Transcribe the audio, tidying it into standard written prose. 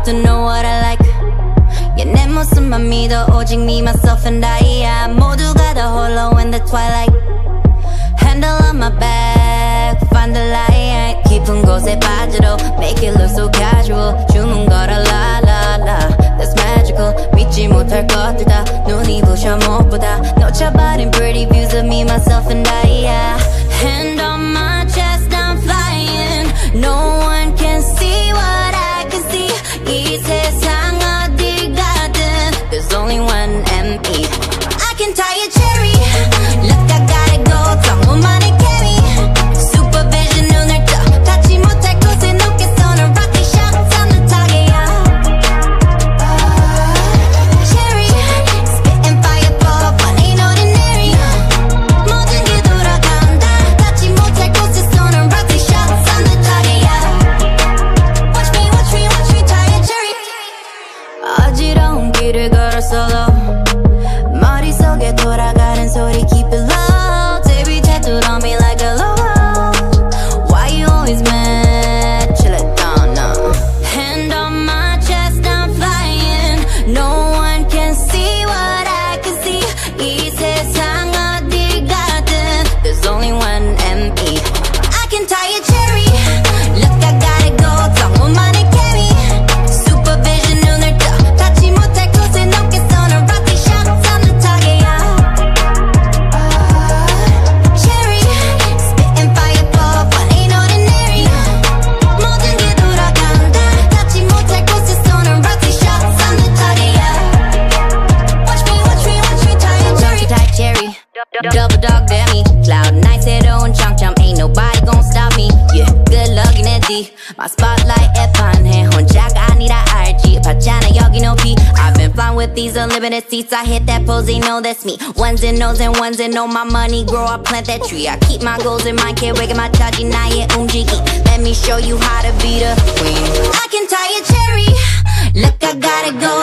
have to know what I like. Yeah, 내 모습만 믿어 오직 me, myself and I. 모두가 다 홀로 in the twilight. Handle on my back, find the light. 깊은 곳에 빠져도 make it look so casual. 주문 걸어 la la la, that's magical. 믿지 못할 것들 다 눈이 부셔 무엇보다 놓쳐버린 pretty views of me, myself and I. Hand on my chest, I'm flying. No one can see what I can see. 이 세상 어딜 가든 there's only one me. I can tie a cherry. Look, I gotta go. 정보만을 carry. Supervision 눈을 떠. 닿지 못할 곳에 높게 쏘는 rocket shots on the target. Cherry, spitting fireball, fun ain't ordinary. 모든 게 돌아간다. 닿지 못할 곳에 쏘는 rocket shots on the target. Watch me, watch me, watch me tie a cherry. 어지러운 길을 걸어 solo. 머릿속에 돌아가는 소리 keep it low. Baby tattooed on me like a logo. Why you always mad? Chill it down now. Hand on my chest, I'm flying. No one can see what I can see. 이 세상 어딜 가든 there's only one me. I can tie a cherry. Look, I gotta go. 정보만을 carry. Supervision 눈을 떠. 닿지 못할 곳에 높게 쏘는 rocket shots on the target. Cherry, spitting fireball, fun ain't ordinary. 모든 게 돌아간다. 닿지 못할 곳에 쏘는 rocket shots on the target. Watch me, watch me, watch me tie a cherry. Type cherry, double dog damn me. Cloud nine 새로운 장점, ain't nobody gon' stop me. Yeah, good luck인 애디. My spotlight 애판해 혼자가 아니라 알지. 봤잖아 여기 높이. I've been flying with these unlimited seats. I hit that pose, they know that's me. Ones and nos and ones and know my money grow. I plant that tree. I keep my goals in mind. can't wake my 차지 나의 움직임. Let me show you how to be the queen. I can tie a cherry. Look, I gotta go.